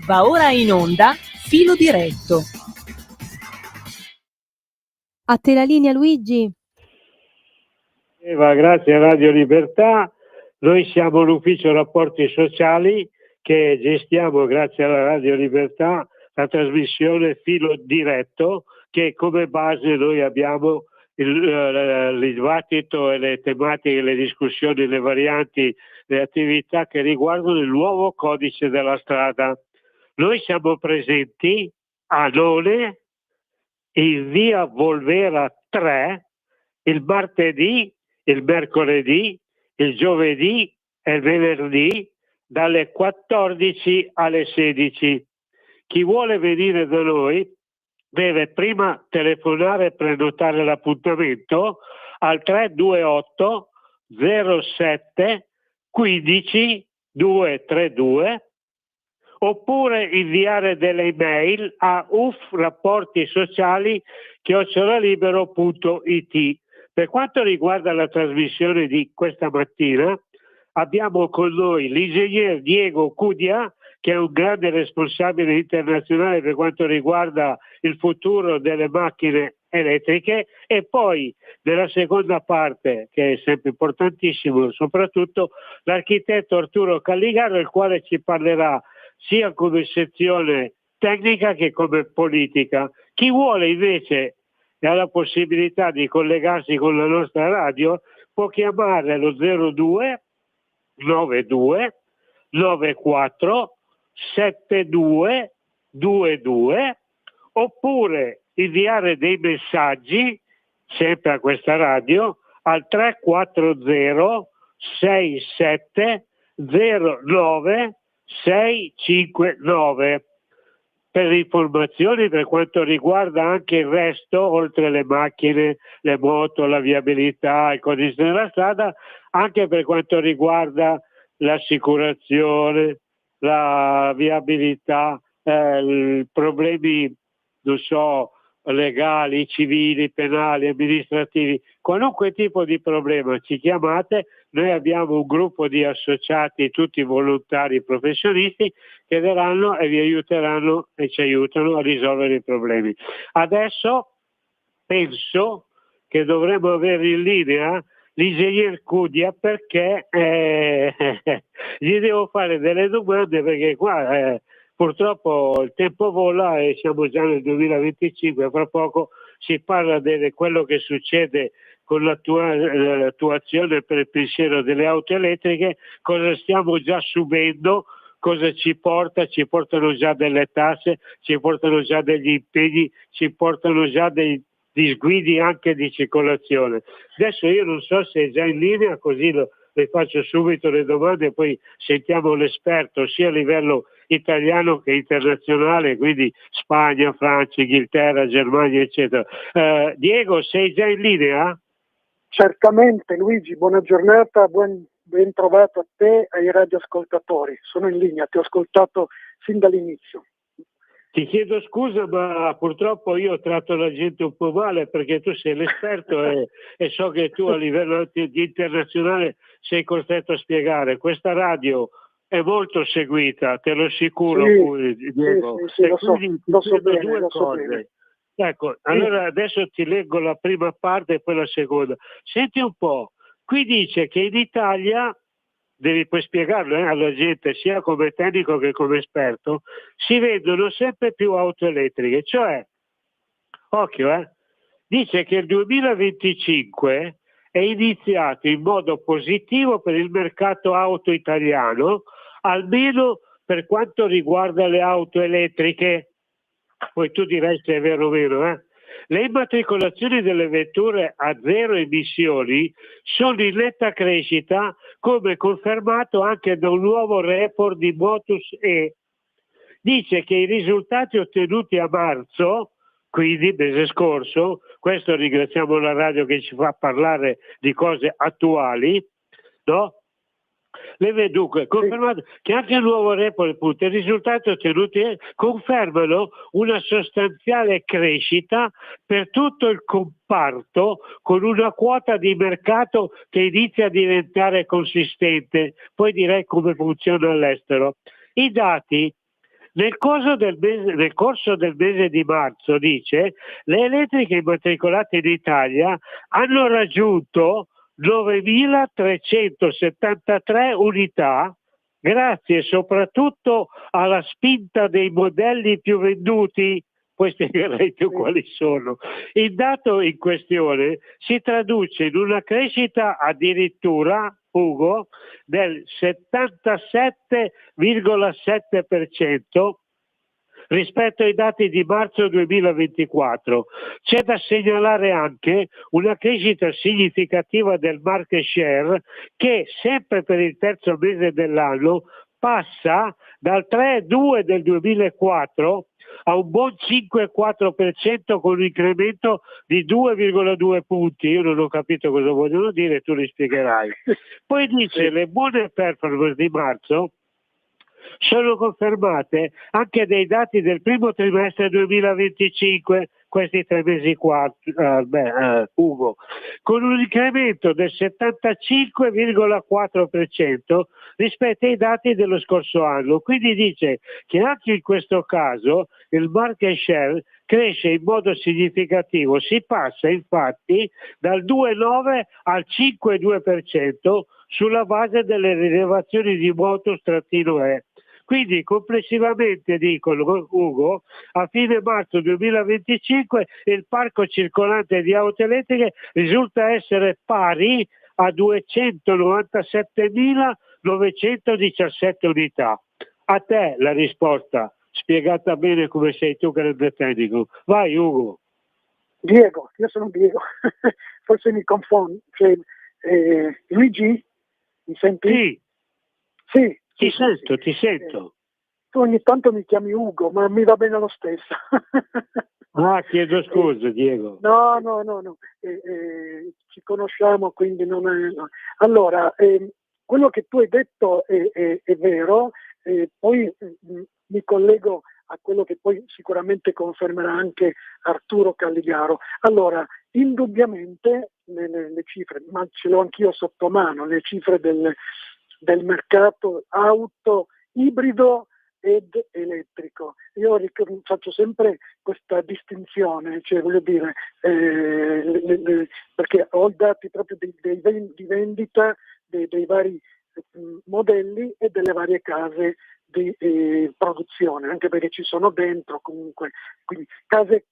Va ora in onda Filo Diretto. A te la linea, Luigi. Grazie a Radio Libertà. Noi siamo l'ufficio rapporti sociali che gestiamo, grazie alla Radio Libertà, la trasmissione Filo Diretto, che come base noi abbiamo il dibattito e le tematiche, le discussioni, le varianti, le attività che riguardano il nuovo codice della strada. Noi siamo presenti a Nole, in via Volvera 3, il martedì, il mercoledì, il giovedì e il venerdì dalle 14 alle 16. Chi vuole venire da noi deve prima telefonare e prenotare l'appuntamento al 328 07 15 232 oppure inviare delle email a ufrapportisociali@libero.it. Per quanto riguarda la trasmissione di questa mattina, abbiamo con noi l'ingegner Diego Cudia, che è un grande responsabile internazionale per quanto riguarda il futuro delle macchine elettriche, e poi nella seconda parte, che è sempre importantissimo, soprattutto l'architetto Arturo Calligaro, il quale ci parlerà sia come sezione tecnica che come politica. Chi vuole invece e ha la possibilità di collegarsi con la nostra radio può chiamare allo 02 92 94 72 22 oppure inviare dei messaggi sempre a questa radio al 340 67 09 659 per informazioni per quanto riguarda anche il resto, oltre le macchine, le moto, la viabilità, il codice della strada, anche per quanto riguarda l'assicurazione, la viabilità, problemi, non so, legali, civili, penali, amministrativi, qualunque tipo di problema ci chiamate. Noi abbiamo un gruppo di associati, tutti volontari professionisti, che verranno e vi aiuteranno e ci aiutano a risolvere i problemi. Adesso penso che dovremmo avere in linea l'ingegner Cudia, perché gli devo fare delle domande, perché qua purtroppo il tempo vola e siamo già nel 2025, fra poco si parla di quello che succede con l'attuazione per il pensiero delle auto elettriche, cosa stiamo già subendo, cosa ci porta, ci portano già delle tasse, ci portano già degli impegni, ci portano già dei disguidi anche di circolazione. Adesso io non so se è già in linea, così le faccio subito le domande e poi sentiamo l'esperto sia a livello italiano che internazionale, quindi Spagna, Francia, Inghilterra, Germania, eccetera. Diego, sei già in linea? Certamente Luigi, buona giornata, ben trovato a te e ai radioascoltatori. Sono in linea, ti ho ascoltato fin dall'inizio. Ti chiedo scusa, ma purtroppo io tratto la gente un po' male, perché tu sei l'esperto e so che tu a livello internazionale sei costretto a spiegare. Questa radio è molto seguita, te lo assicuro, Diego. Sì, lo so bene, lo so bene. Ecco, allora adesso ti leggo la prima parte e poi la seconda. Senti un po', qui dice che in Italia, devi poi spiegarlo alla gente sia come tecnico che come esperto, si vendono sempre più auto elettriche, cioè, occhio, dice che il 2025 è iniziato in modo positivo per il mercato auto italiano, almeno per quanto riguarda le auto elettriche. Poi tu dirai se è vero o meno. Le immatricolazioni delle vetture a zero emissioni sono in netta crescita, come confermato anche da un nuovo report di Motus E. Dice che i risultati ottenuti a marzo, quindi mese scorso, questo ringraziamo la radio che ci fa parlare di cose attuali, no? Dunque, confermato che anche il nuovo report, i risultati ottenuti confermano una sostanziale crescita per tutto il comparto, con una quota di mercato che inizia a diventare consistente. Poi direi come funziona all'estero. I dati Nel corso del mese di marzo, dice, le elettriche immatricolate in Italia hanno raggiunto 9.373 unità, grazie soprattutto alla spinta dei modelli più venduti. Poi spiegherai tu quali sono. Il dato in questione si traduce in una crescita addirittura, Ugo, del 77,7% rispetto ai dati di marzo 2024. C'è da segnalare anche una crescita significativa del market share che sempre per il terzo mese dell'anno passa dal 3,2 del 2004 a un buon 5,4% con un incremento di 2,2 punti. Io non ho capito cosa vogliono dire, tu li spiegherai. Poi dice le buone performance di marzo sono confermate anche dai dati del primo trimestre 2025, questi 3 mesi qua, Ugo, con un incremento del 75,4% rispetto ai dati dello scorso anno. Quindi dice che anche in questo caso il market share cresce in modo significativo, si passa infatti dal 2,9 al 5,2% sulla base delle rilevazioni di Motus-E. Quindi complessivamente, dicono Ugo, a fine marzo 2025 il parco circolante di auto elettriche risulta essere pari a 297.917 unità. A te la risposta, spiegata bene come sei tu grande tecnico. Vai Ugo. Diego, io sono Diego, forse mi confondo. Luigi, mi senti? Sì. Sì. Ti sento. Tu ogni tanto mi chiami Ugo, ma mi va bene lo stesso. Chiedo scusa, Diego. No. Ci conosciamo, quindi non è... No. Allora, quello che tu hai detto è vero, poi mi collego a quello che poi sicuramente confermerà anche Arturo Calligaro. Allora, indubbiamente le cifre, ma ce l'ho anch'io sotto mano, le cifre del mercato auto ibrido ed elettrico. Io faccio sempre questa distinzione, cioè voglio dire, perché ho i dati proprio di vendita dei vari modelli e delle varie case di produzione, anche perché ci sono dentro comunque, quindi case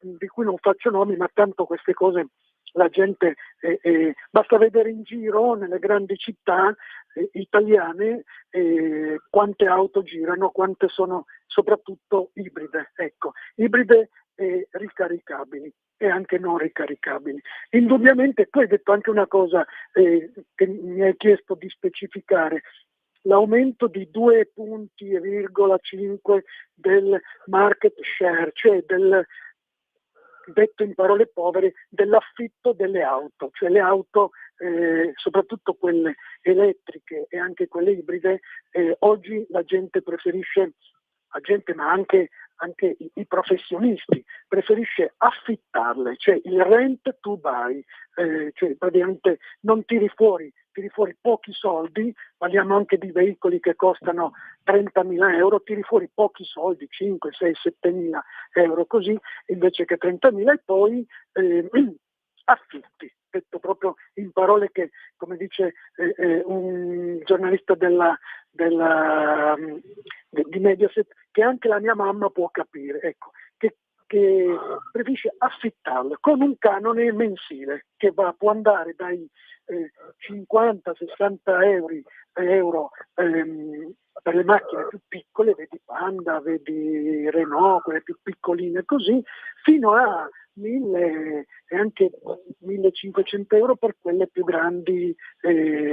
di cui non faccio nomi, ma tanto queste cose la gente, basta vedere in giro nelle grandi città italiane quante auto girano, quante sono soprattutto ibride, ibride e ricaricabili e anche non ricaricabili. Indubbiamente tu hai detto anche una cosa che mi hai chiesto di specificare, l'aumento di 2,5 punti del market share, cioè detto in parole povere, dell'affitto delle auto, cioè le auto, soprattutto quelle elettriche e anche quelle ibride, oggi la gente preferisce, ma anche i professionisti, preferisce affittarle, cioè il rent to buy, cioè praticamente non tiri fuori pochi soldi, parliamo anche di veicoli che costano 30.000 euro, tiri fuori pochi soldi, 5, 6, 7.000 euro così, invece che 30.000 e poi affitti, detto proprio in parole che, come dice un giornalista di Mediaset, che anche la mia mamma può capire, ecco, che preferisce affittarlo con un canone mensile che può andare dai 50-60 euro per le macchine più piccole, vedi Panda, vedi Renault, quelle più piccoline così, fino a 1.000 e anche 1.500 euro per quelle più grandi,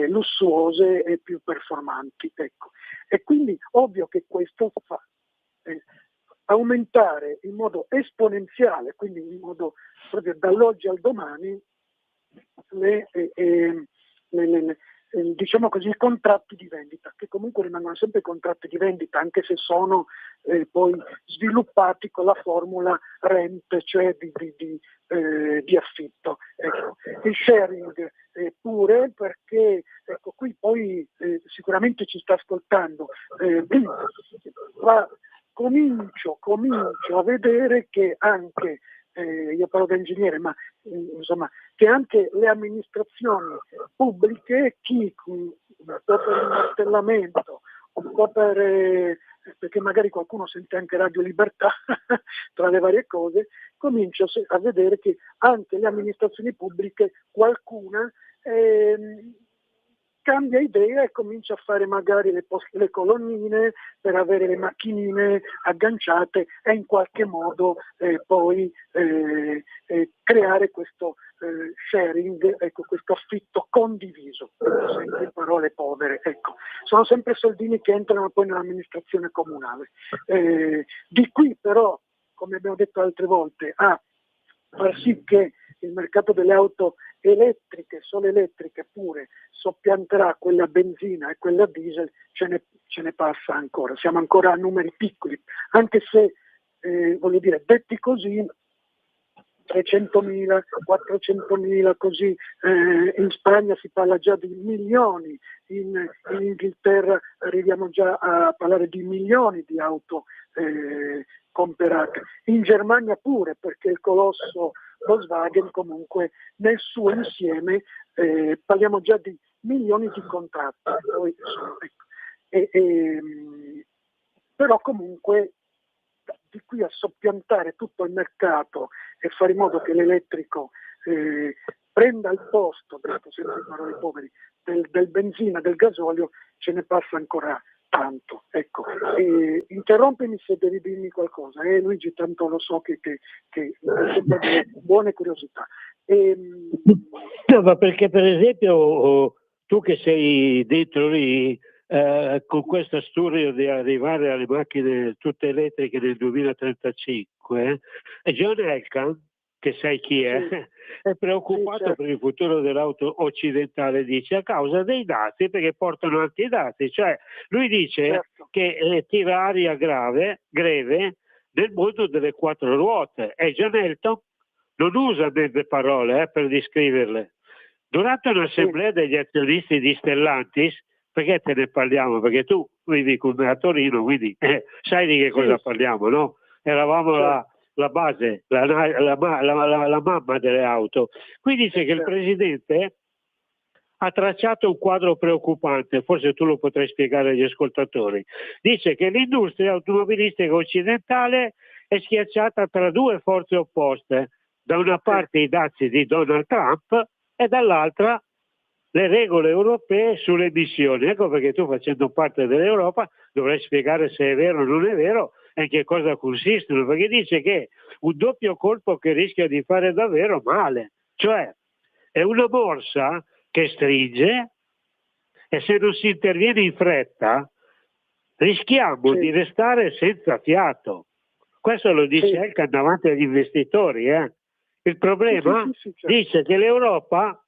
lussuose e più performanti. Ecco. E quindi ovvio che questo fa aumentare in modo esponenziale, quindi in modo proprio dall'oggi al domani, diciamo così, i contratti di vendita, che comunque rimangono sempre contratti di vendita, anche se sono poi sviluppati con la formula rent, cioè di affitto. Ecco. Il sharing pure, perché ecco, qui poi sicuramente ci sta ascoltando comincio a vedere che anche, io parlo da ingegnere, ma insomma, che anche le amministrazioni pubbliche, chi un po' per il martellamento, un po' perché magari qualcuno sente anche Radio Libertà tra le varie cose, comincio a vedere che anche le amministrazioni pubbliche, qualcuna cambia idea e comincia a fare magari le colonnine per avere le macchinine agganciate e in qualche modo poi creare questo sharing, ecco, questo affitto condiviso, sempre in parole povere. Ecco. Sono sempre soldini che entrano poi nell'amministrazione comunale. Di qui però, come abbiamo detto altre volte, a far sì che il mercato delle auto elettriche, solo elettriche pure, soppianterà quella benzina e quella diesel, ce ne passa ancora. Siamo ancora a numeri piccoli, anche se, voglio dire, detti così, 300.000, 400.000, così, in Spagna si parla già di milioni, in Inghilterra arriviamo già a parlare di milioni di auto comperate, in Germania pure, perché il colosso Volkswagen comunque nel suo insieme parliamo già di milioni di contratti. Poi, però comunque di qui a soppiantare tutto il mercato e fare in modo che l'elettrico prenda il posto, detto sempre in parole poveri, del benzina, del gasolio, ce ne passa ancora tanto. Ecco. Interrompimi se devi dirmi qualcosa, Luigi, tanto lo so che hai sempre delle buone curiosità. No, ma perché per esempio tu che sei dentro lì, con questo studio di arrivare alle macchine tutte elettriche nel 2035, John Elkann, che sai chi è, sì, è preoccupato, sì, certo, per il futuro dell'auto occidentale, dice, a causa dei dazi, perché portano anche i dazi. Cioè lui dice, certo, che tira aria greve nel mondo delle quattro ruote, e John Elkann non usa delle parole per descriverle. Durante un'assemblea degli azionisti di Stellantis, perché te ne parliamo? Perché tu vivi con me a Torino, quindi sai di che cosa parliamo, no? Eravamo la base, la mamma delle auto. Qui dice che il presidente ha tracciato un quadro preoccupante, forse tu lo potrai spiegare agli ascoltatori. Dice che l'industria automobilistica occidentale è schiacciata tra due forze opposte, da una parte i dazi di Donald Trump e dall'altra le regole europee sulle emissioni. Ecco perché tu, facendo parte dell'Europa, dovrai spiegare se è vero o non è vero e in che cosa consistono, perché dice che un doppio colpo che rischia di fare davvero male, cioè è una morsa che stringe e se non si interviene in fretta rischiamo di restare senza fiato. Questo lo dice Elkann davanti agli investitori. Il problema dice che l'Europa,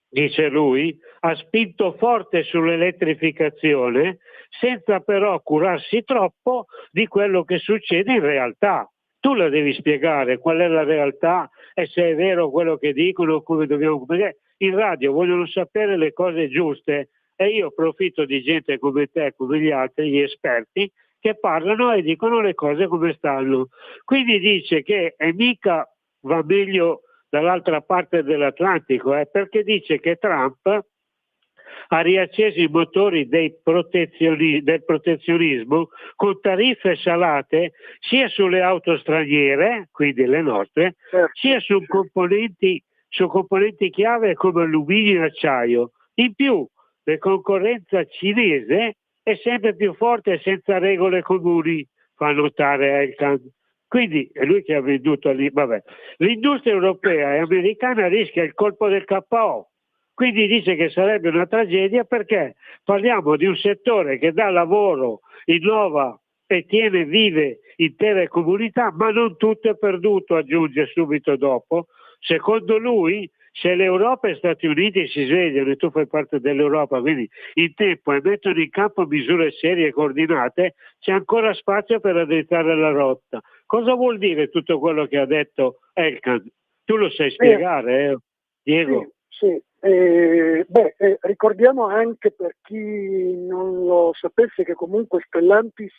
dice lui, ha spinto forte sull'elettrificazione senza però curarsi troppo di quello che succede in realtà. Tu la devi spiegare qual è la realtà e se è vero quello che dicono, come dobbiamo, perché in radio vogliono sapere le cose giuste e io approfitto di gente come te, come gli altri, gli esperti, che parlano e dicono le cose come stanno. Quindi dice che mica va meglio dall'altra parte dell'Atlantico, perché dice che Trump ha riacceso i motori del protezionismo con tariffe salate sia sulle auto straniere, quindi le nostre, sia su componenti chiave come alluminio e acciaio. In più, la concorrenza cinese è sempre più forte e senza regole comuni, fa notare Elkann. Quindi è lui che ha venduto lì. Vabbè. L'industria europea e americana rischia il colpo del KO. Quindi dice che sarebbe una tragedia perché parliamo di un settore che dà lavoro, innova e tiene vive intere comunità, ma non tutto è perduto, aggiunge subito dopo. Secondo lui, se l'Europa e gli Stati Uniti si svegliano, e tu fai parte dell'Europa, quindi in tempo e mettono in campo misure serie e coordinate, c'è ancora spazio per raddrizzare la rotta. Cosa vuol dire tutto quello che ha detto Elkann? Tu lo sai spiegare, Diego? Sì. Ricordiamo anche, per chi non lo sapesse, che comunque Stellantis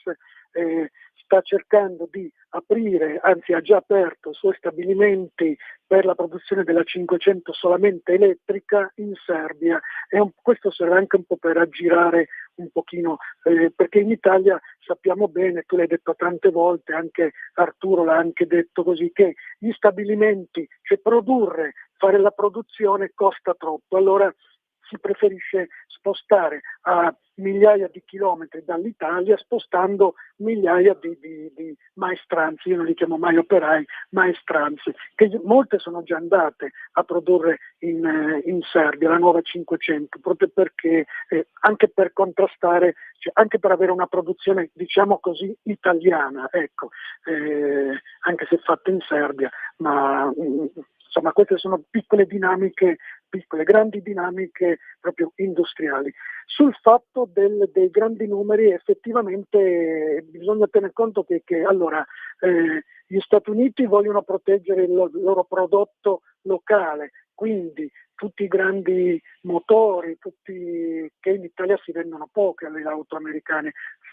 sta cercando di aprire, anzi ha già aperto i suoi stabilimenti per la produzione della 500 solamente elettrica in Serbia, e questo serve anche un po' per aggirare un pochino, perché in Italia sappiamo bene, tu l'hai detto tante volte, anche Arturo l'ha anche detto così, che gli stabilimenti, cioè fare la produzione costa troppo, allora si preferisce spostare a migliaia di chilometri dall'Italia, spostando migliaia di maestranze, io non li chiamo mai operai, maestranze, che molte sono già andate a produrre in Serbia, la nuova 500, proprio perché anche per contrastare, cioè anche per avere una produzione, diciamo così, italiana, ecco, anche se fatta in Serbia, ma insomma queste sono piccole dinamiche, grandi dinamiche proprio industriali. Sul fatto dei grandi numeri, effettivamente bisogna tener conto che allora, gli Stati Uniti vogliono proteggere il loro prodotto locale, quindi tutti i grandi motori, che in Italia si vendono poche alle auto americane,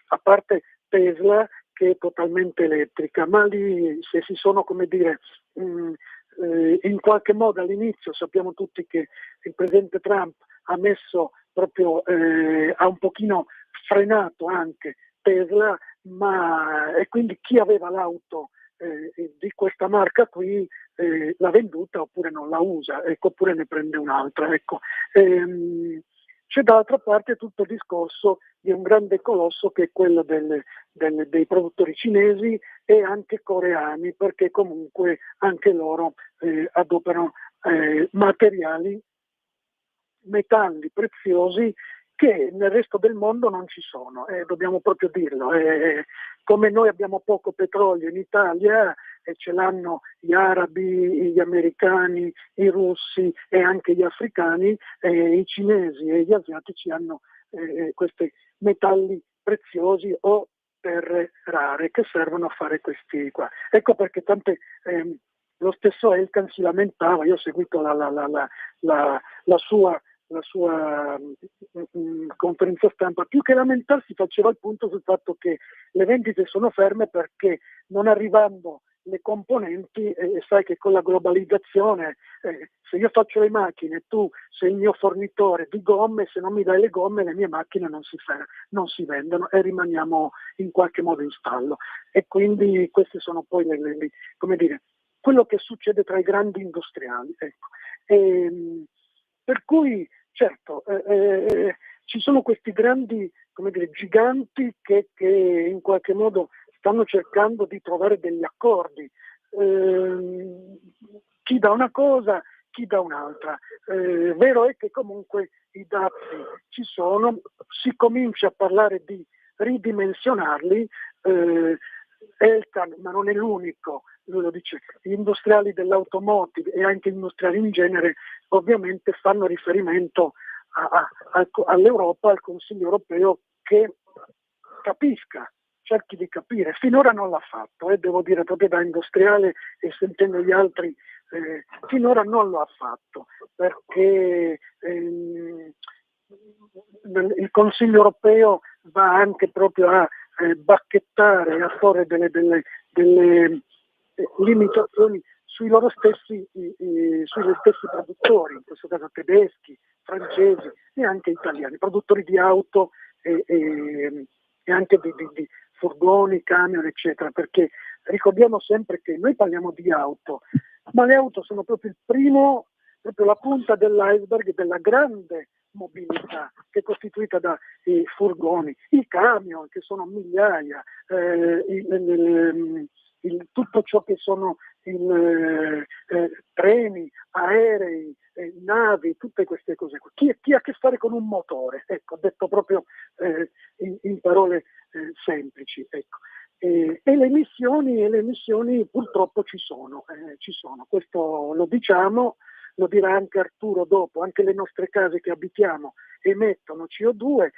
a parte Tesla che è totalmente elettrica, ma lì se si sono, come dire, in qualche modo all'inizio sappiamo tutti che il presidente Trump ha messo proprio, ha un pochino frenato anche Tesla, e quindi chi aveva l'auto di questa marca qui l'ha venduta oppure non la usa, ecco, oppure ne prende un'altra. Ecco. C'è dall'altra parte tutto il discorso di un grande colosso che è quello dei produttori cinesi e anche coreani, perché comunque anche loro adoperano metalli preziosi che nel resto del mondo non ci sono, dobbiamo proprio dirlo. Come noi abbiamo poco petrolio in Italia, e ce l'hanno gli arabi, gli americani, i russi e anche gli africani, i cinesi e gli asiatici hanno questi metalli preziosi o terre rare che servono a fare questi qua. Ecco perché lo stesso Elkan si lamentava, io ho seguito la sua conferenza stampa, più che lamentarsi faceva il punto sul fatto che le vendite sono ferme perché non arrivando le componenti, sai che con la globalizzazione se io faccio le macchine, tu sei il mio fornitore di gomme, se non mi dai le gomme le mie macchine non si vendono e rimaniamo in qualche modo in stallo, e quindi queste sono poi come dire, quello che succede tra i grandi industriali, ecco. Per cui certo, ci sono questi grandi, come dire, giganti che in qualche modo stanno cercando di trovare degli accordi, chi dà una cosa, chi dà un'altra. Vero è che comunque i dazi ci sono, si comincia a parlare di ridimensionarli, Elkan, ma non è l'unico, lui lo dice, gli industriali dell'automotive e anche gli industriali in genere ovviamente fanno riferimento all'Europa, al Consiglio europeo, che capisca, cerchi di capire. Finora non l'ha fatto, devo dire proprio da industriale e sentendo gli altri, finora non lo ha fatto, perché il Consiglio europeo va anche proprio a bacchettare, a porre delle limitazioni sui stessi produttori, in questo caso tedeschi, francesi e anche italiani, produttori di auto e anche di furgoni, camion, eccetera, perché ricordiamo sempre che noi parliamo di auto, ma le auto sono proprio proprio la punta dell'iceberg della grande mobilità che è costituita da furgoni, i camion che sono migliaia, tutto ciò che sono treni, aerei, navi, tutte queste cose. Chi ha a che fare con un motore? Ecco, detto proprio in parole semplici. Ecco. E le emissioni purtroppo ci sono, questo lo diciamo, lo dirà anche Arturo dopo, anche le nostre case che abitiamo emettono CO2,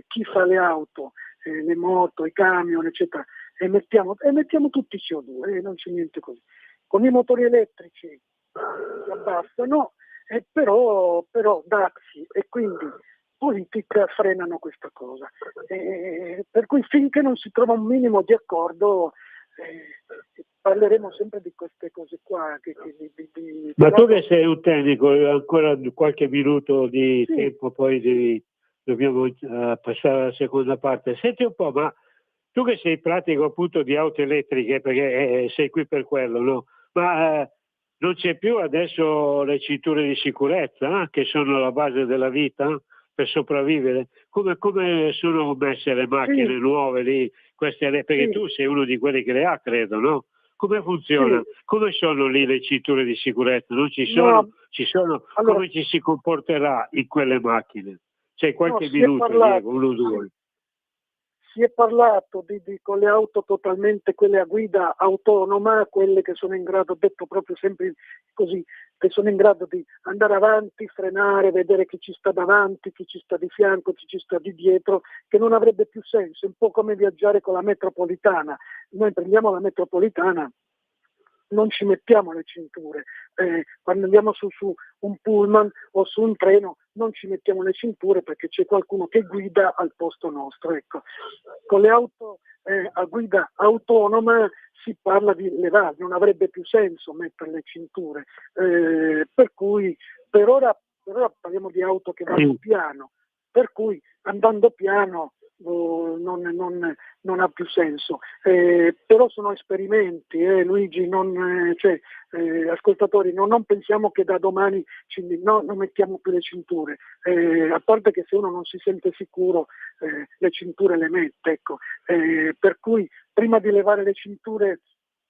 chi fa le auto, le moto, i camion, eccetera, emettiamo tutti CO2, non c'è niente così. Con i motori elettrici si abbassano, Però dazi e quindi politica frenano questa cosa. Per cui finché non si trova un minimo di accordo parleremo sempre di queste cose qua. Ma tu che sei un tecnico, ancora qualche minuto di Sì. tempo, poi dobbiamo passare alla seconda parte. Senti un po', ma tu che sei pratico appunto di auto elettriche, perché sei qui per quello, no? Ma non c'è più adesso le cinture di sicurezza, che sono la base della vita per sopravvivere? Come sono messe le macchine Sì. nuove lì? Perché Sì. tu sei uno di quelli che le ha, credo, no? Come funziona? Sì. Come sono lì le cinture di sicurezza? Non ci sono? No, Ci sono? allora, Come ci si comporterà in quelle macchine? C'è qualche si è minuto, parlato, Diego, uno o due. Si è parlato con le auto totalmente, quelle a guida autonoma, quelle che sono in grado, detto proprio sempre così, che sono in grado di andare avanti, frenare, vedere chi ci sta davanti, chi ci sta di fianco, chi ci sta di dietro, che non avrebbe più senso, è un po' come viaggiare con la metropolitana. Noi prendiamo la metropolitana, non ci mettiamo le cinture, quando andiamo su un pullman o su un treno non ci mettiamo le cinture perché c'è qualcuno che guida al posto nostro. Ecco. Con le auto a guida autonoma si parla di levare, non avrebbe più senso mettere le cinture, per cui per ora parliamo di auto che vanno piano, per cui andando piano non ha più senso, però sono esperimenti, Luigi, ascoltatori, non pensiamo che da domani non mettiamo più le cinture, a parte che se uno non si sente sicuro le cinture le mette, ecco. Per cui prima di levare le cinture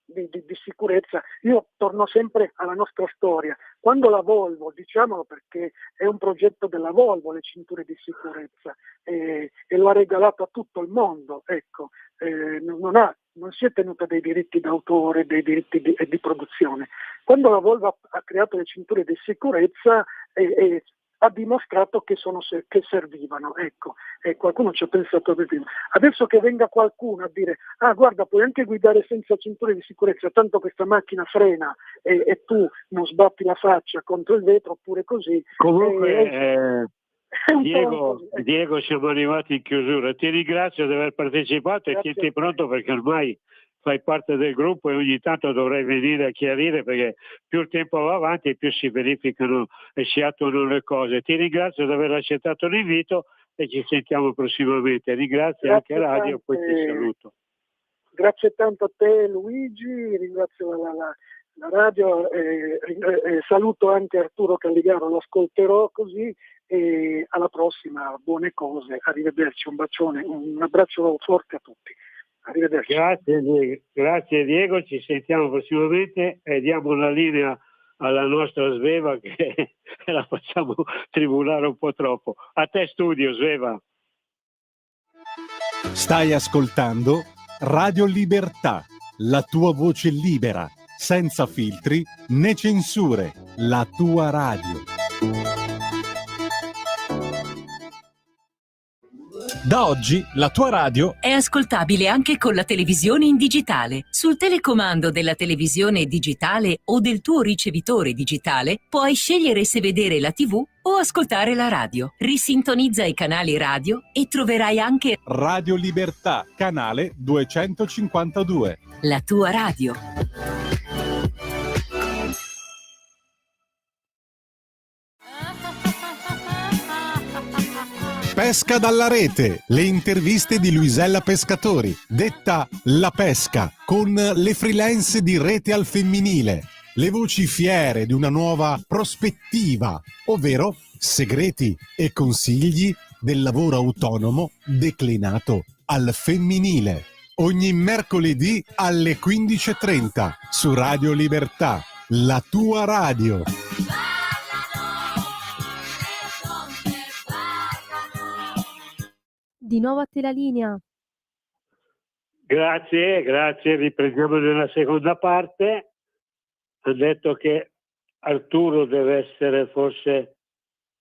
di sicurezza, io torno sempre alla nostra storia. Quando la Volvo, diciamolo perché è un progetto della Volvo, le cinture di sicurezza, e lo ha regalato a tutto il mondo, ecco, non si è tenuta dei diritti d'autore, dei diritti di produzione. Quando la Volvo ha creato le cinture di sicurezza ha dimostrato che servivano, ecco, e qualcuno ci ha pensato per prima. Adesso che venga qualcuno a dire guarda, puoi anche guidare senza cinture di sicurezza, tanto questa macchina frena e tu non sbatti la faccia contro il vetro oppure così. Comunque Diego, siamo arrivati in chiusura, ti ringrazio di aver partecipato e tienti pronto perché ormai fai parte del gruppo e ogni tanto dovrai venire a chiarire, perché più il tempo va avanti e più si verificano e si attuano le cose. Ti ringrazio di aver accettato l'invito e ci sentiamo prossimamente. Ringrazio anche Radio, poi ti saluto. Grazie tanto a te Luigi, ringrazio la radio, saluto anche Arturo Calligaro, lo ascolterò così, e alla prossima, buone cose, arrivederci, un bacione, un abbraccio forte a tutti. Arrivederci. Grazie Diego, ci sentiamo prossimamente e diamo la linea alla nostra Sveva che la facciamo tribulare un po' troppo. A te studio, Sveva. Stai ascoltando Radio Libertà, la tua voce libera, senza filtri né censure, la tua radio. Da oggi la tua radio è ascoltabile anche con la televisione in digitale. Sul telecomando della televisione digitale o del tuo ricevitore digitale puoi scegliere se vedere la TV o ascoltare la radio. Risintonizza i canali radio e troverai anche Radio Libertà, canale 252. La tua radio. Pesca dalla rete, le interviste di Luisella Pescatori, detta La Pesca, con le freelance di Rete al Femminile, le voci fiere di una nuova prospettiva, ovvero segreti e consigli del lavoro autonomo declinato al femminile. Ogni mercoledì alle 15:30 su Radio Libertà, la tua radio. Di nuovo a te la linea. Grazie, riprendiamo nella seconda parte. Ha detto che Arturo deve essere forse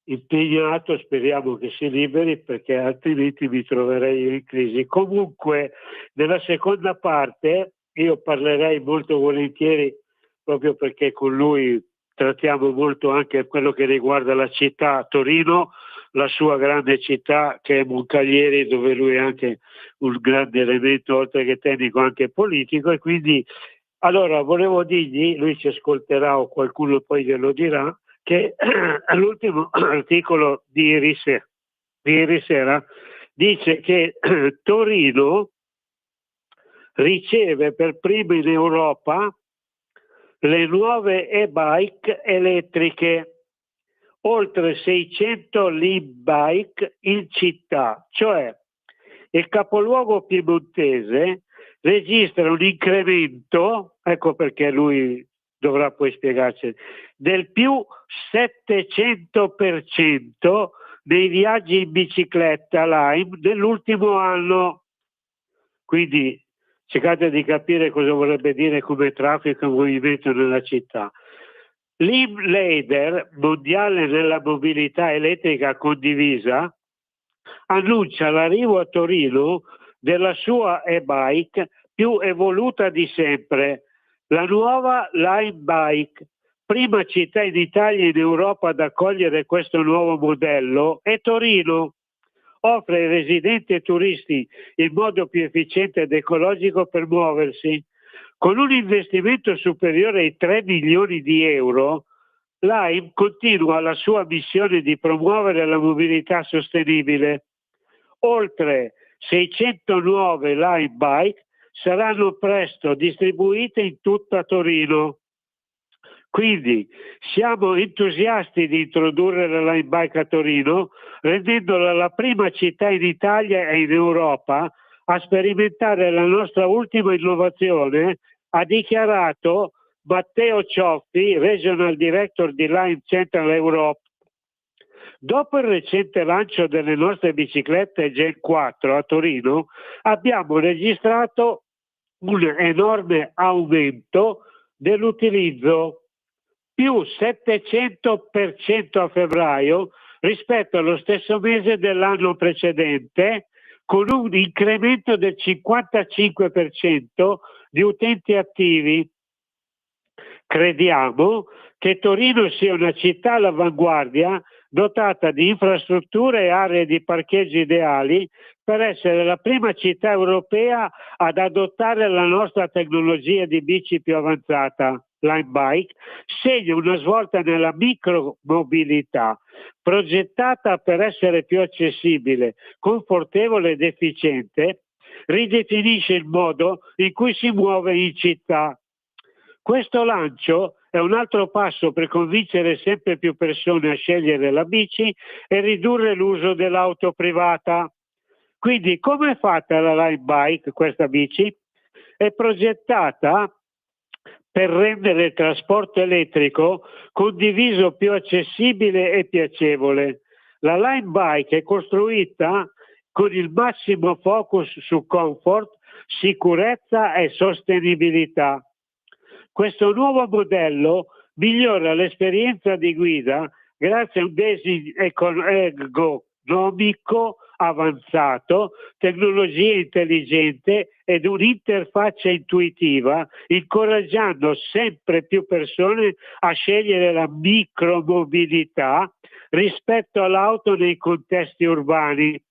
impegnato, speriamo che si liberi perché altrimenti mi troverei in crisi. Comunque nella seconda parte io parlerei molto volentieri, proprio perché con lui trattiamo molto anche quello che riguarda la città Torino, la sua grande città che è Moncalieri, dove lui è anche un grande elemento, oltre che tecnico, anche politico, e quindi allora volevo dirgli, lui ci ascolterà o qualcuno poi glielo dirà, che l'ultimo articolo di ieri sera dice che Torino riceve per prima in Europa le nuove e-bike elettriche, oltre 600 l'e-bike in città, cioè il capoluogo piemontese registra un incremento, ecco perché lui dovrà poi spiegarci, del più 700% dei viaggi in bicicletta Lime nell'ultimo anno. Quindi cercate di capire cosa vorrebbe dire come traffico e movimento nella città. L'Im-Leader mondiale nella mobilità elettrica condivisa annuncia l'arrivo a Torino della sua e-bike più evoluta di sempre, la nuova Lime Bike. Prima città in Italia e in Europa ad accogliere questo nuovo modello è Torino. Offre ai residenti e turisti il modo più efficiente ed ecologico per muoversi. Con un investimento superiore ai 3 milioni di euro, Lime continua la sua missione di promuovere la mobilità sostenibile. Oltre 600 nuove Lime Bike saranno presto distribuite in tutta Torino. Quindi siamo entusiasti di introdurre la Lime Bike a Torino, rendendola la prima città in Italia e in Europa a sperimentare la nostra ultima innovazione, ha dichiarato Matteo Cioffi, Regional Director di Lime Central Europe. Dopo il recente lancio delle nostre biciclette Gen 4 a Torino, abbiamo registrato un enorme aumento dell'utilizzo, più 700% a febbraio rispetto allo stesso mese dell'anno precedente, con un incremento del 55% di utenti attivi. Crediamo che Torino sia una città all'avanguardia, dotata di infrastrutture e aree di parcheggio ideali per essere la prima città europea ad adottare la nostra tecnologia di bici più avanzata. Lime Bike segna una svolta nella micromobilità, progettata per essere più accessibile, confortevole ed efficiente, ridefinisce il modo in cui si muove in città. Questo lancio è un altro passo per convincere sempre più persone a scegliere la bici e ridurre l'uso dell'auto privata. Quindi come è fatta la Lime Bike, questa bici? È progettata per rendere il trasporto elettrico condiviso più accessibile e piacevole. La Lime Bike è costruita con il massimo focus su comfort, sicurezza e sostenibilità. Questo nuovo modello migliora l'esperienza di guida grazie a un design ergonomico avanzato, tecnologia intelligente ed un'interfaccia intuitiva, incoraggiando sempre più persone a scegliere la micromobilità rispetto all'auto nei contesti urbani.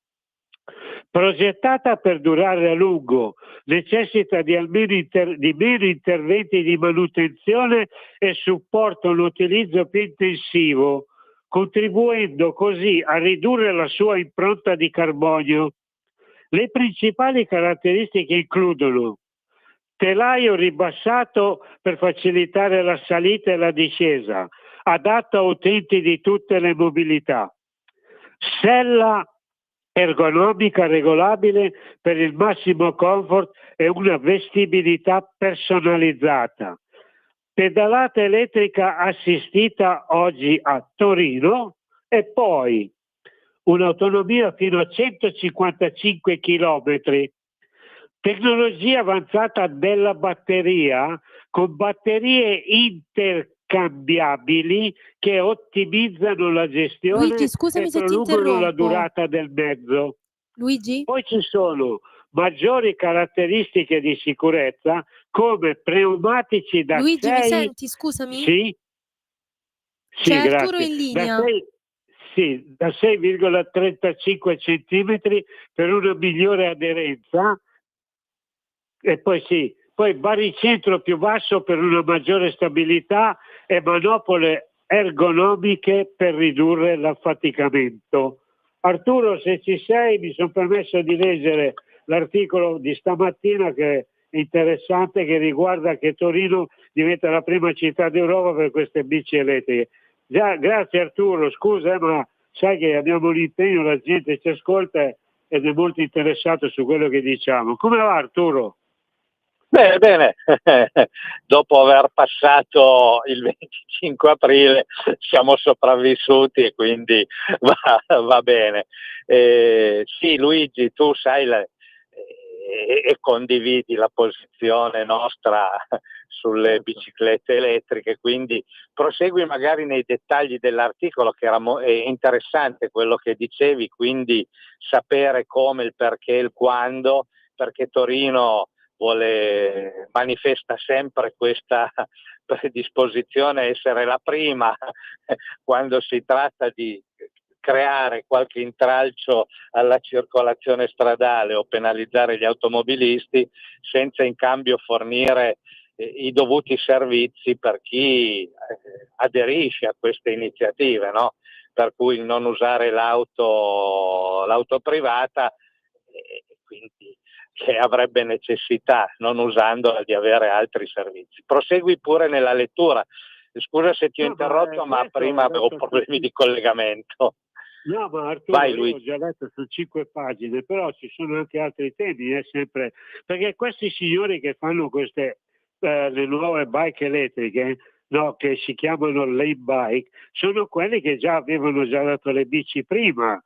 Progettata per durare a lungo, necessita di meno interventi di manutenzione e supporta un utilizzo più intensivo, contribuendo così a ridurre la sua impronta di carbonio. Le principali caratteristiche includono telaio ribassato per facilitare la salita e la discesa, adatto a utenti di tutte le mobilità, sella ergonomica regolabile per il massimo comfort e una vestibilità personalizzata. Pedalata elettrica assistita oggi a Torino e poi un'autonomia fino a 155 km. Tecnologia avanzata della batteria con batterie intercambiabili che ottimizzano la gestione Luigi, scusami e se ti prolungano la interrompo. durata del mezzo. Luigi? Poi ci sono maggiori caratteristiche di sicurezza come pneumatici da Luigi, mi 6. senti? Scusami. Sì, Sì, C'è Arturo grazie. in linea. Da 6,35 centimetri per una migliore aderenza, e poi baricentro più basso per una maggiore stabilità e manopole ergonomiche per ridurre l'affaticamento. Arturo, se ci sei, mi sono permesso di leggere l'articolo di stamattina, che è interessante, che riguarda che Torino diventa la prima città d'Europa per queste bici elettriche. Già, grazie Arturo, scusa, ma sai che abbiamo l'impegno, la gente ci ascolta ed è molto interessato su quello che diciamo. Come va Arturo? Bene, bene. Dopo aver passato il 25 aprile siamo sopravvissuti e quindi va bene. Sì, Luigi, tu sai e condividi la posizione nostra sulle biciclette elettriche, quindi prosegui magari nei dettagli dell'articolo, che è interessante quello che dicevi, quindi sapere come, il perché, il quando, perché Torino manifesta sempre questa predisposizione a essere la prima quando si tratta di creare qualche intralcio alla circolazione stradale o penalizzare gli automobilisti senza in cambio fornire i dovuti servizi per chi aderisce a queste iniziative, no? Per cui non usare l'auto privata, quindi che avrebbe necessità, non usandola, di avere altri servizi. Prosegui pure nella lettura. Scusa se ti ho interrotto, ma prima avevo problemi di collegamento. No, ma Arturo, Vai, io Luigi. ho già letto su 5 pagine, però ci sono anche altri temi, sempre, perché questi signori che fanno queste le nuove bike elettriche, no, che si chiamano lane bike, sono quelli che già avevano già dato le bici prima.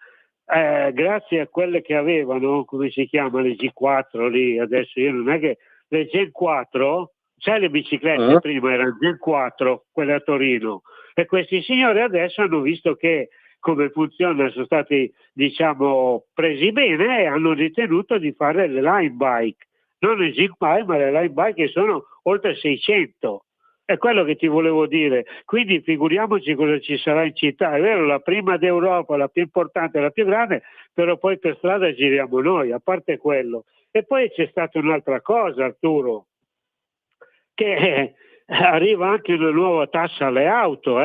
Grazie a quelle che avevano, come si chiama, le G4 lì, adesso io non è che le Gen 4, sai, le biciclette prima erano Gen 4, quelle a Torino, e questi signori adesso hanno visto che come funziona, sono stati, diciamo, presi bene e hanno ritenuto di fare le line bike, non le G bike, ma le line bike, che sono oltre 600. È quello che ti volevo dire. Quindi figuriamoci cosa ci sarà in città. È vero, la prima d'Europa, la più importante, la più grande, però poi per strada giriamo noi, a parte quello. E poi c'è stata un'altra cosa, Arturo, che arriva anche una nuova tassa alle auto.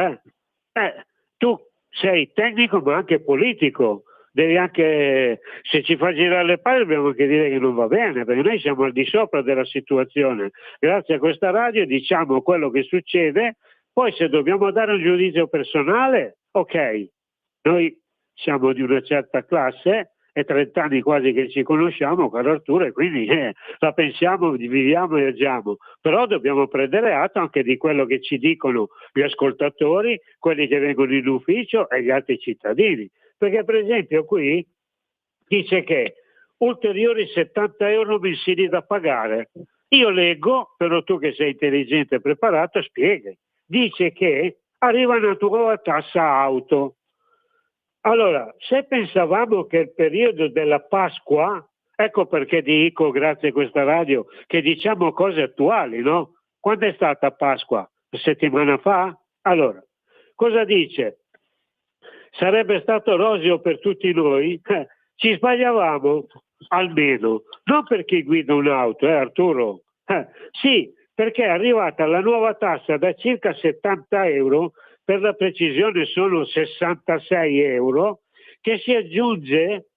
Tu sei tecnico ma anche politico. Devi anche, se ci fa girare le palle, dobbiamo anche dire che non va bene, perché noi siamo al di sopra della situazione. Grazie a questa radio diciamo quello che succede, poi se dobbiamo dare un giudizio personale, ok, noi siamo di una certa classe, è 30 anni quasi che ci conosciamo, caro Arturo, e quindi la pensiamo, viviamo e agiamo, però dobbiamo prendere atto anche di quello che ci dicono gli ascoltatori, quelli che vengono in ufficio e gli altri cittadini. Perché per esempio qui dice che ulteriori 70 euro mensili da pagare. Io leggo, però tu che sei intelligente e preparato spieghi. Dice che arriva una nuova tassa auto. Allora, se pensavamo che il periodo della Pasqua, ecco perché dico, grazie a questa radio, che diciamo cose attuali, no? Quando è stata Pasqua? Una settimana fa? Allora, cosa dice? Sarebbe stato roseo per tutti noi? Ci sbagliavamo? Almeno. Non per chi guida un'auto, Arturo? Sì, perché è arrivata la nuova tassa da circa 70 euro, per la precisione sono 66 euro, che si aggiunge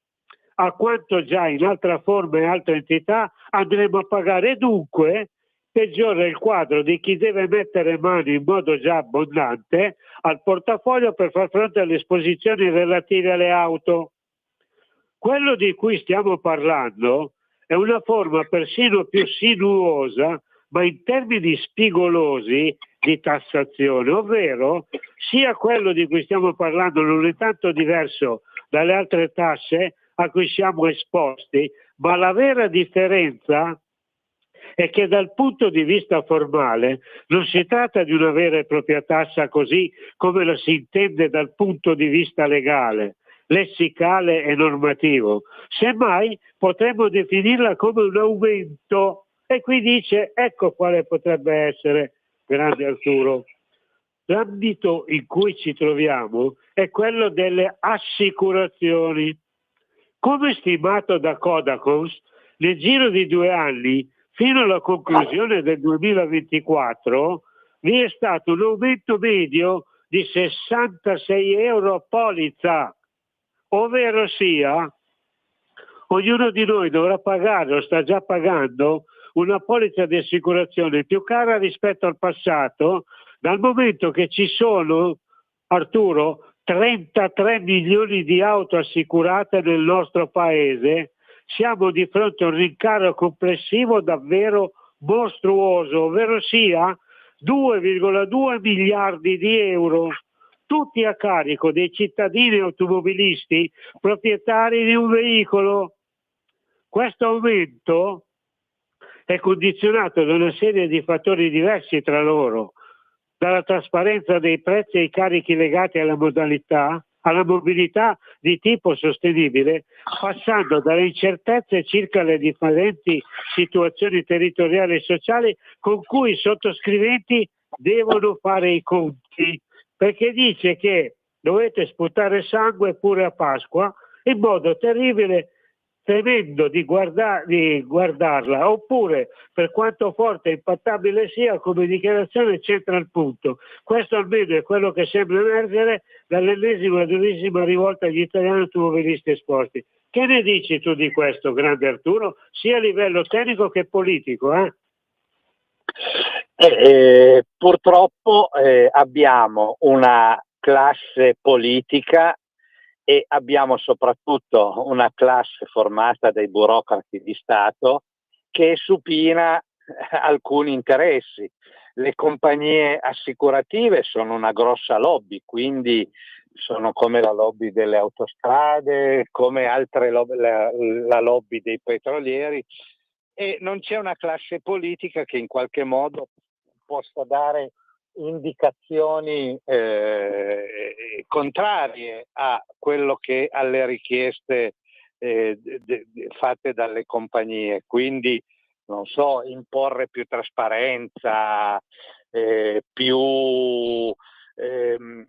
a quanto già in altra forma e altra entità andremo a pagare. Dunque peggiora il quadro di chi deve mettere mano in modo già abbondante al portafoglio per far fronte alle esposizioni relative alle auto. Quello di cui stiamo parlando è una forma persino più sinuosa, ma in termini spigolosi, di tassazione, ovvero sia quello di cui stiamo parlando non è tanto diverso dalle altre tasse a cui siamo esposti, ma la vera differenza è che dal punto di vista formale non si tratta di una vera e propria tassa così come la si intende dal punto di vista legale, lessicale e normativo. Semmai potremmo definirla come un aumento, e qui dice ecco quale potrebbe essere, grande Arturo. L'ambito in cui ci troviamo è quello delle assicurazioni. Come stimato da Codacons, nel giro di 2 anni, fino alla conclusione del 2024, vi è stato un aumento medio di 66 euro a polizza, ovvero sia, ognuno di noi dovrà pagare o sta già pagando una polizza di assicurazione più cara rispetto al passato, dal momento che ci sono, Arturo, 33 milioni di auto assicurate nel nostro paese. Siamo di fronte a un rincaro complessivo davvero mostruoso, ovvero sia 2,2 miliardi di euro, tutti a carico dei cittadini automobilisti proprietari di un veicolo. Questo aumento è condizionato da una serie di fattori diversi tra loro, dalla trasparenza dei prezzi ai carichi legati alla mobilità di tipo sostenibile, passando dalle incertezze circa le differenti situazioni territoriali e sociali con cui i sottoscriventi devono fare i conti, perché dice che dovete sputare sangue pure a Pasqua, in modo terribile, tremendo di guardarla, oppure, per quanto forte e impattabile sia, come dichiarazione c'entra il punto. Questo almeno è quello che sembra emergere dall'ennesima e durissima rivolta agli italiani automobilisti esposti. Che ne dici tu di questo, grande Arturo, sia a livello tecnico che politico? Purtroppo abbiamo una classe politica e abbiamo soprattutto una classe formata dai burocrati di Stato che supina alcuni interessi. Le compagnie assicurative sono una grossa lobby, quindi sono come la lobby delle autostrade, come altre la lobby dei petrolieri, e non c'è una classe politica che in qualche modo possa dare indicazioni contrarie a quello che alle richieste fatte dalle compagnie. Quindi, non so, imporre più trasparenza, più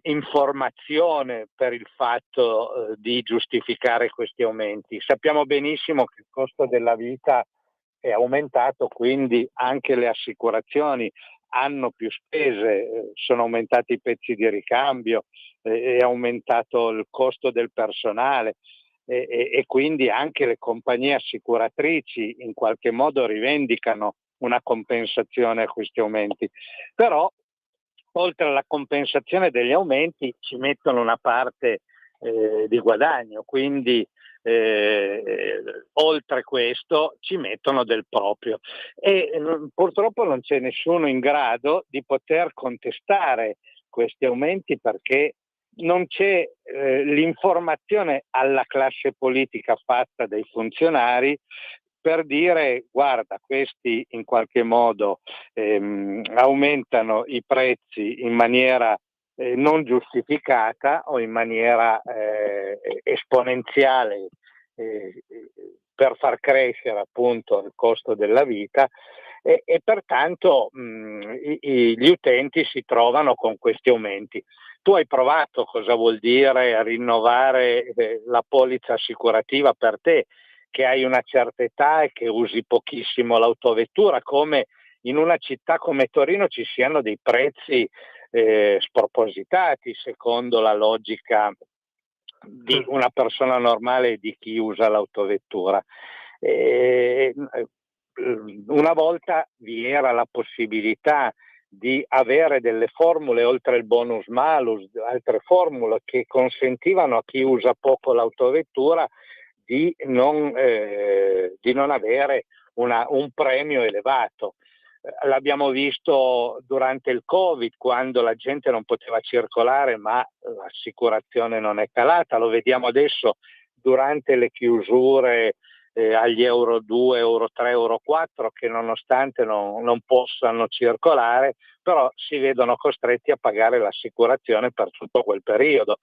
informazione per il fatto di giustificare questi aumenti. Sappiamo benissimo che il costo della vita è aumentato, quindi anche le assicurazioni hanno più spese, sono aumentati i pezzi di ricambio, è aumentato il costo del personale e quindi anche le compagnie assicuratrici in qualche modo rivendicano una compensazione a questi aumenti. Però oltre alla compensazione degli aumenti ci mettono una parte di guadagno, quindi oltre questo ci mettono del proprio e purtroppo non c'è nessuno in grado di poter contestare questi aumenti, perché non c'è l'informazione alla classe politica fatta dai funzionari per dire: guarda, questi in qualche modo aumentano i prezzi in maniera non giustificata o in maniera esponenziale per far crescere appunto il costo della vita e pertanto gli utenti si trovano con questi aumenti. Tu hai provato cosa vuol dire rinnovare la polizza assicurativa per te, che hai una certa età e che usi pochissimo l'autovettura, come in una città come Torino ci siano dei prezzi spropositati secondo la logica di una persona normale e di chi usa l'autovettura. Una volta vi era la possibilità di avere delle formule oltre il bonus malus, altre formule che consentivano a chi usa poco l'autovettura di non avere un premio elevato. L'abbiamo visto durante il Covid, quando la gente non poteva circolare ma l'assicurazione non è calata. Lo vediamo adesso durante le chiusure agli euro 2, euro 3, euro 4, che nonostante non possano circolare, però si vedono costretti a pagare l'assicurazione per tutto quel periodo.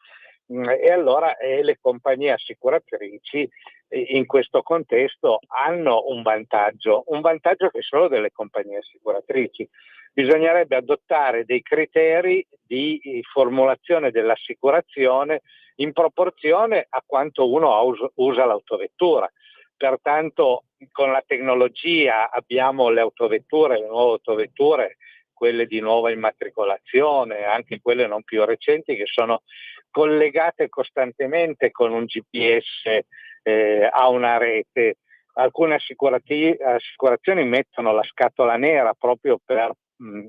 E allora le compagnie assicuratrici in questo contesto hanno un vantaggio che è solo delle compagnie assicuratrici. Bisognerebbe adottare dei criteri di formulazione dell'assicurazione in proporzione a quanto uno usa l'autovettura. Pertanto con la tecnologia abbiamo le autovetture, le nuove autovetture, quelle di nuova immatricolazione, anche quelle non più recenti, che sono collegate costantemente con un GPS a una rete. Alcune assicurazioni mettono la scatola nera proprio per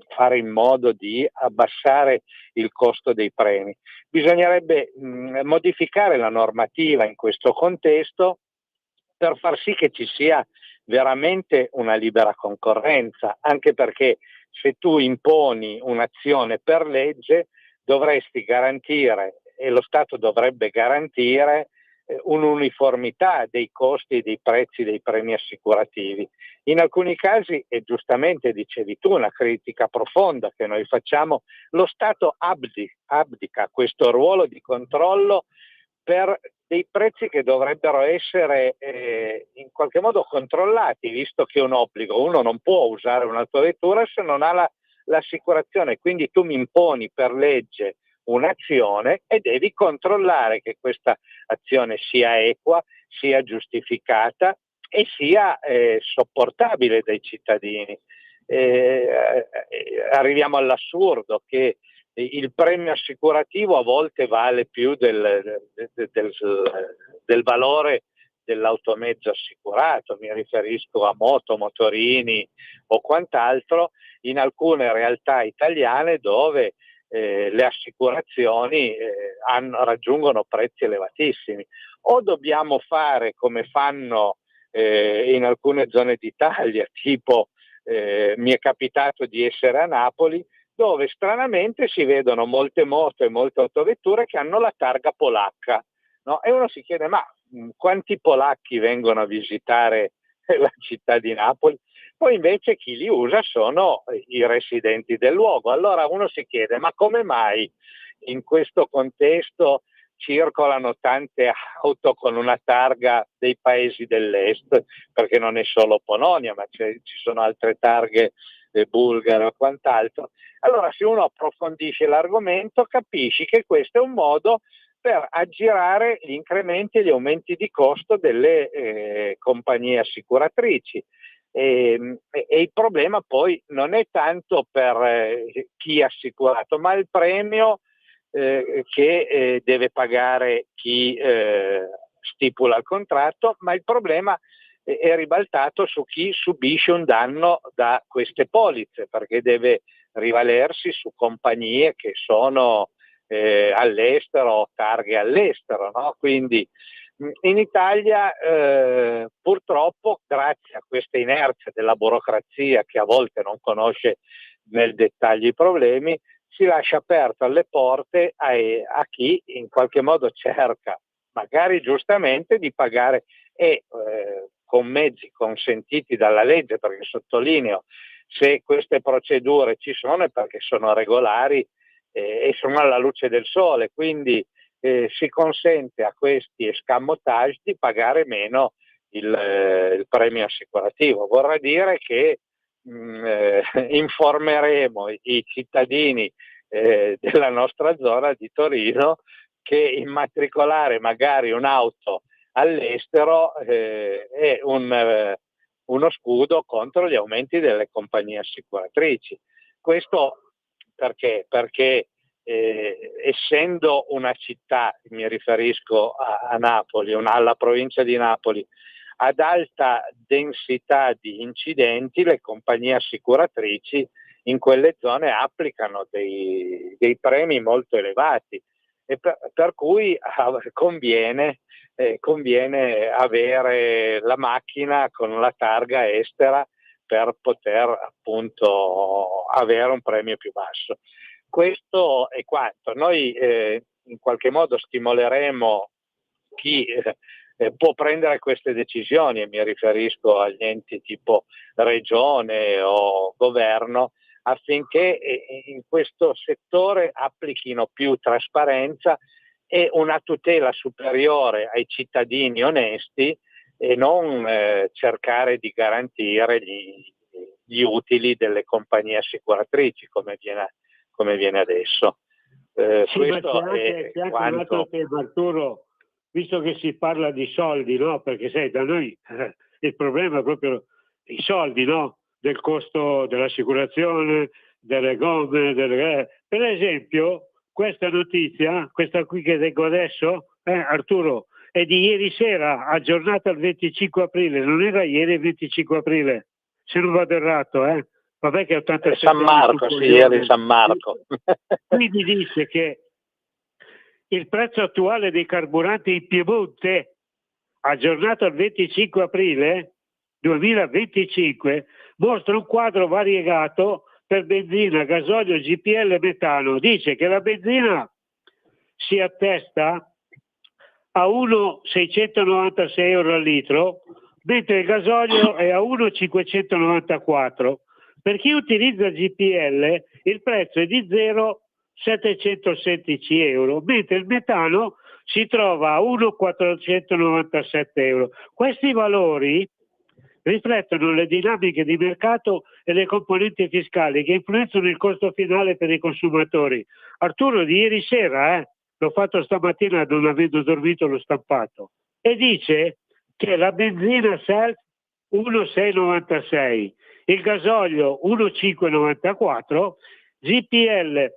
fare in modo di abbassare il costo dei premi. Bisognerebbe modificare la normativa in questo contesto per far sì che ci sia veramente una libera concorrenza, anche perché se tu imponi un'azione per legge dovresti garantire, e lo Stato dovrebbe garantire, un'uniformità dei costi e dei prezzi dei premi assicurativi. In alcuni casi, e giustamente dicevi tu, una critica profonda che noi facciamo, lo Stato abdica questo ruolo di controllo per dei prezzi che dovrebbero essere in qualche modo controllati, visto che è un obbligo. Uno non può usare un'autovettura se non ha l'assicurazione, quindi tu mi imponi per legge un'azione e devi controllare che questa azione sia equa, sia giustificata e sia sopportabile dai cittadini. Arriviamo all'assurdo che il premio assicurativo a volte vale più del valore dell'automezzo assicurato, mi riferisco a moto, motorini o quant'altro, in alcune realtà italiane dove le assicurazioni raggiungono prezzi elevatissimi. O dobbiamo fare come fanno in alcune zone d'Italia, tipo mi è capitato di essere a Napoli, dove stranamente si vedono molte moto e molte autovetture che hanno la targa polacca, no? E uno si chiede, ma quanti polacchi vengono a visitare la città di Napoli? Poi invece chi li usa sono i residenti del luogo. Allora uno si chiede, ma come mai in questo contesto circolano tante auto con una targa dei paesi dell'est? Perché non è solo Polonia, ma ci sono altre targhe bulgare o quant'altro. Allora se uno approfondisce l'argomento capisci che questo è un modo per aggirare gli incrementi e gli aumenti di costo delle compagnie assicuratrici. E il problema poi non è tanto per chi è assicurato, ma il premio che deve pagare chi stipula il contratto, ma il problema è ribaltato su chi subisce un danno da queste polizze, perché deve rivalersi su compagnie che sono all'estero, targhe all'estero, no? Quindi in Italia purtroppo, grazie a questa inerzia della burocrazia che a volte non conosce nel dettaglio i problemi, si lascia aperto alle porte a chi in qualche modo cerca, magari giustamente, di pagare con mezzi consentiti dalla legge, perché sottolineo, se queste procedure ci sono è perché sono regolari e sono alla luce del sole, quindi si consente a questi escamotage di pagare meno il premio assicurativo. Vorrà dire che informeremo i cittadini della nostra zona di Torino che immatricolare magari un'auto all'estero è uno scudo contro gli aumenti delle compagnie assicuratrici. Questo perché? Perché essendo una città, mi riferisco a Napoli, alla provincia di Napoli, ad alta densità di incidenti, le compagnie assicuratrici in quelle zone applicano dei premi molto elevati e per cui conviene avere la macchina con la targa estera per poter appunto avere un premio più basso. Questo è quanto. Noi in qualche modo stimoleremo chi può prendere queste decisioni, e mi riferisco agli enti tipo regione o governo, affinché in questo settore applichino più trasparenza e una tutela superiore ai cittadini onesti e non cercare di garantire gli utili delle compagnie assicuratrici, come viene adesso. Sì, ma Questo c'è è anche un altro tema, Arturo, visto che si parla di soldi, no? Perché sai, da noi il problema è proprio i soldi, no? Del costo dell'assicurazione, delle gomme, per esempio, questa notizia, questa qui che leggo adesso, Arturo, è di ieri sera, aggiornata al 25 aprile, non era ieri il 25 aprile, se non vado errato, Vabbè che 87 San Marco, sì, ieri San Marco. Quindi dice che il prezzo attuale dei carburanti in Piemonte, aggiornato al 25 aprile 2025, mostra un quadro variegato per benzina, gasolio, GPL e metano. Dice che la benzina si attesta a 1,696 euro al litro, mentre il gasolio è a 1,594. Per chi utilizza GPL il prezzo è di 0,716 euro, mentre il metano si trova a 1,497 euro. Questi valori riflettono le dinamiche di mercato e le componenti fiscali che influenzano il costo finale per i consumatori. Arturo, di ieri sera, l'ho fatto stamattina non avendo dormito, l'ho stampato, e dice che la benzina self 1,696, il gasolio 1,594, GPL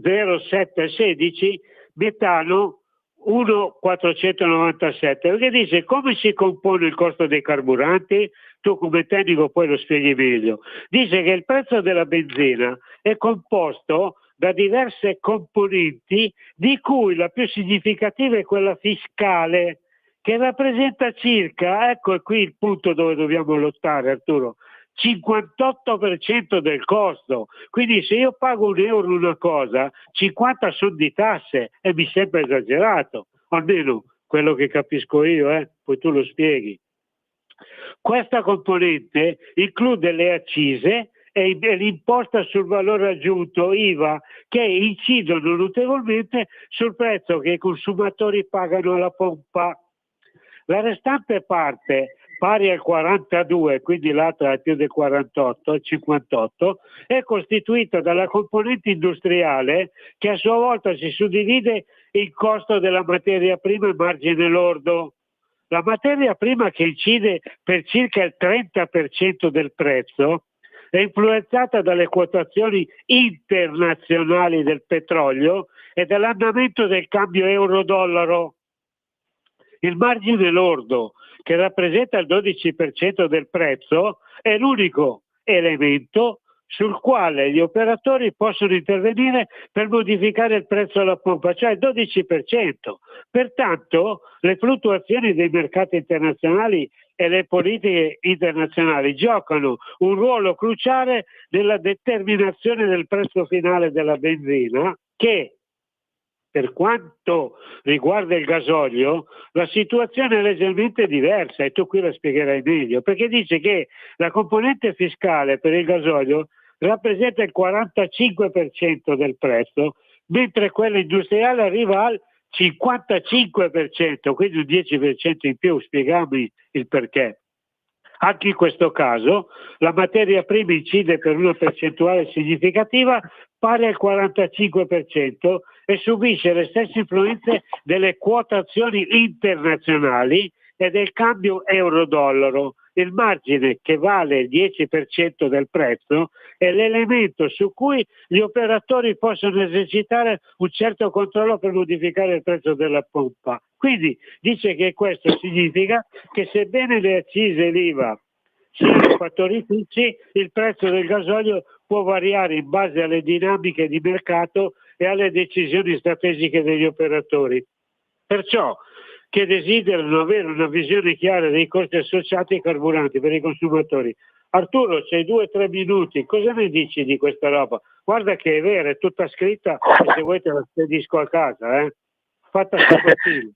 0,716, metano 1,497, perché dice come si compone il costo dei carburanti. Tu come tecnico poi lo spieghi meglio. Dice che il prezzo della benzina è composto da diverse componenti, di cui la più significativa è quella fiscale, che rappresenta circa, ecco è qui il punto dove dobbiamo lottare, Arturo, 58% del costo. Quindi se io pago €1 una cosa, 50 sono di tasse, e mi sembra esagerato, almeno quello che capisco io, poi tu lo spieghi. Questa componente include le accise e l'imposta sul valore aggiunto, IVA, che incidono notevolmente sul prezzo che i consumatori pagano alla pompa. La restante parte, pari al 42, quindi l'altra è più del 48, il 58, è costituita dalla componente industriale, che a sua volta si suddivide in costo della materia prima e margine lordo. La materia prima, che incide per circa il 30% del prezzo, è influenzata dalle quotazioni internazionali del petrolio e dall'andamento del cambio euro-dollaro. Il margine lordo, che rappresenta il 12% del prezzo, è l'unico elemento sul quale gli operatori possono intervenire per modificare il prezzo alla pompa, cioè il 12%. Pertanto le fluttuazioni dei mercati internazionali e le politiche internazionali giocano un ruolo cruciale nella determinazione del prezzo finale della benzina, che per quanto riguarda il gasolio la situazione è leggermente diversa, e tu qui la spiegherai meglio, perché dice che la componente fiscale per il gasolio rappresenta il 45% del prezzo, mentre quella industriale arriva al 55%, quindi un 10% in più. Spiegami il perché. Anche in questo caso la materia prima incide per una percentuale significativa pari al 45% e subisce le stesse influenze delle quotazioni internazionali e del cambio euro-dollaro. Il margine, che vale il 10% del prezzo, è l'elemento su cui gli operatori possono esercitare un certo controllo per modificare il prezzo della pompa. Quindi dice che questo significa che sebbene le accise e l'IVA siano fattori fissi, il prezzo del gasolio può variare in base alle dinamiche di mercato e alle decisioni strategiche degli operatori. Perciò, che desiderano avere una visione chiara dei costi associati ai carburanti per i consumatori. Arturo, c'hai 2-3 minuti, cosa ne dici di questa roba? Guarda che è vera, è tutta scritta, e se vuoi te la spedisco a casa, fatta stamattina.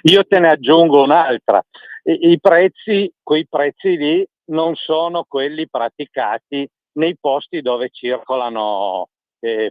Io te ne aggiungo un'altra. I prezzi, quei prezzi lì non sono quelli praticati nei posti dove circolano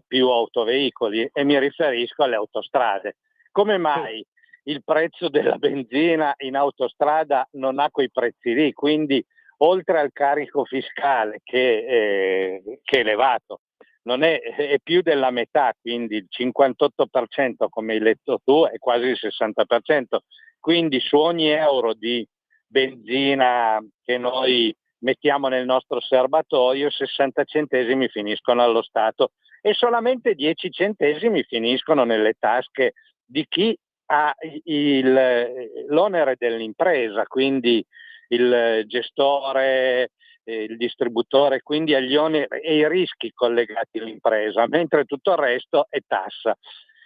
più autoveicoli, e mi riferisco alle autostrade. Come mai il prezzo della benzina in autostrada non ha quei prezzi lì? Quindi oltre al carico fiscale che è elevato, non è più della metà, quindi il 58% come hai letto tu è quasi il 60%, quindi su ogni euro di benzina che noi mettiamo nel nostro serbatoio 60 centesimi finiscono allo Stato e solamente 10 centesimi finiscono nelle tasche di chi ha l'onere dell'impresa, quindi il gestore, il distributore, quindi agli oneri e i rischi collegati all'impresa, mentre tutto il resto è tassa.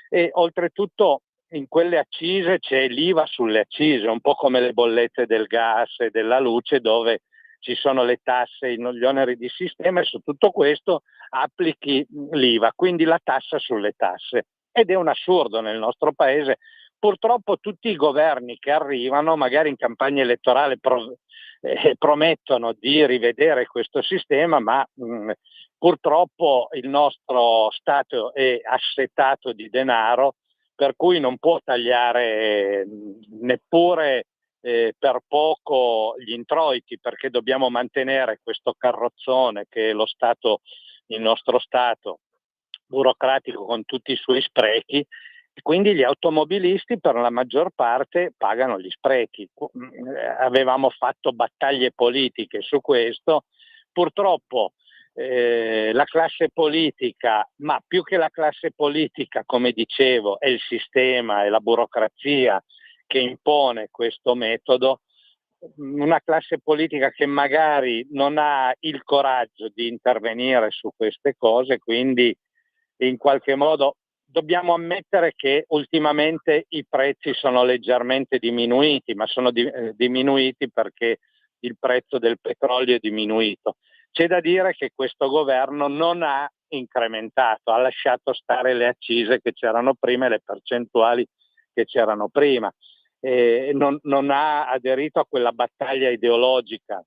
E oltretutto in quelle accise c'è l'IVA sulle accise, un po' come le bollette del gas e della luce, dove ci sono le tasse, gli oneri di sistema, e su tutto questo applichi l'IVA, quindi la tassa sulle tasse. Ed è un assurdo nel nostro paese. Purtroppo tutti i governi che arrivano, magari in campagna elettorale, promettono di rivedere questo sistema, ma purtroppo il nostro Stato è assetato di denaro, per cui non può tagliare neppure per poco gli introiti, perché dobbiamo mantenere questo carrozzone che è lo Stato, il nostro Stato burocratico con tutti i suoi sprechi, e quindi gli automobilisti per la maggior parte pagano gli sprechi. Avevamo fatto battaglie politiche su questo, purtroppo la classe politica, ma più che la classe politica, come dicevo, è il sistema e la burocrazia che impone questo metodo, una classe politica che magari non ha il coraggio di intervenire su queste cose, quindi in qualche modo dobbiamo ammettere che ultimamente i prezzi sono leggermente diminuiti, ma sono diminuiti perché il prezzo del petrolio è diminuito. C'è da dire che questo governo non ha incrementato, ha lasciato stare le accise che c'erano prima e le percentuali che c'erano prima. Non ha aderito a quella battaglia ideologica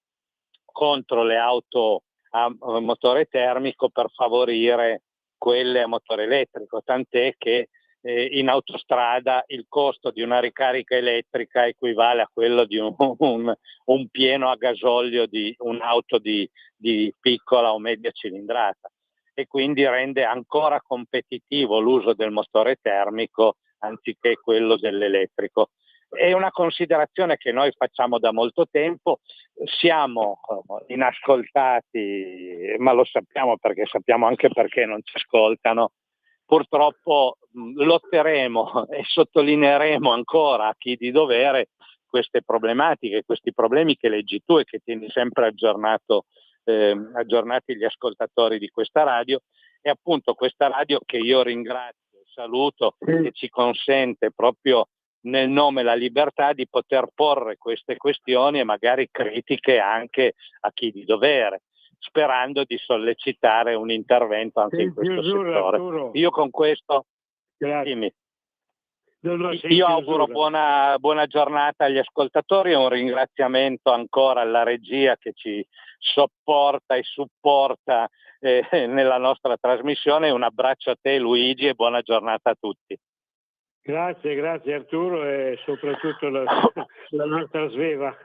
contro le auto a motore termico per favorire quelle a motore elettrico, tant'è che in autostrada il costo di una ricarica elettrica equivale a quello di un pieno a gasolio di un'auto di piccola o media cilindrata, e quindi rende ancora competitivo l'uso del motore termico anziché quello dell'elettrico. È una considerazione che noi facciamo da molto tempo, siamo inascoltati, ma lo sappiamo perché sappiamo anche perché non ci ascoltano. Purtroppo lotteremo e sottolineeremo ancora a chi di dovere queste problematiche, questi problemi che leggi tu e che tieni sempre aggiornati gli ascoltatori di questa radio, e appunto questa radio che io ringrazio e saluto, che ci consente proprio nel nome la libertà di poter porre queste questioni e magari critiche anche a chi di dovere, sperando di sollecitare un intervento anche in questo settore. Arturo. Io con questo io auguro buona giornata agli ascoltatori e un ringraziamento ancora alla regia che ci sopporta e supporta nella nostra trasmissione. Un abbraccio a te Luigi e buona giornata a tutti. Grazie Arturo, e soprattutto la nostra Sveva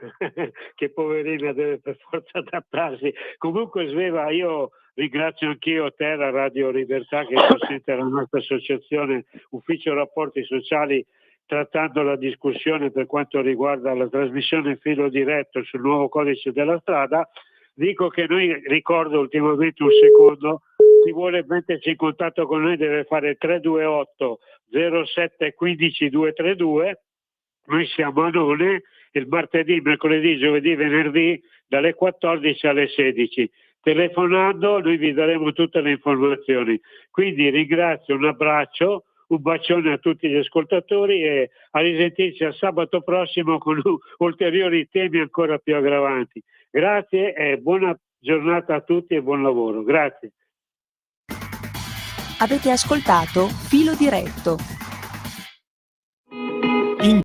che poverina deve per forza adattarsi. Comunque Sveva, io ringrazio anch'io te, la Radio Libertà, che consente alla nostra associazione Ufficio Rapporti Sociali, trattando la discussione per quanto riguarda la trasmissione in filo diretto sul nuovo codice della strada. Dico che noi, ricordo ultimamente un secondo, chi vuole mettersi in contatto con noi deve fare 328 07 15 232. Noi siamo a None il martedì, mercoledì, giovedì, venerdì dalle 14 alle 16. Telefonando noi vi daremo tutte le informazioni. Quindi ringrazio, un abbraccio, un bacione a tutti gli ascoltatori e a risentirci al sabato prossimo con ulteriori temi ancora più aggravanti. Grazie e buona giornata a tutti e buon lavoro. Grazie. Avete ascoltato Filo Diretto,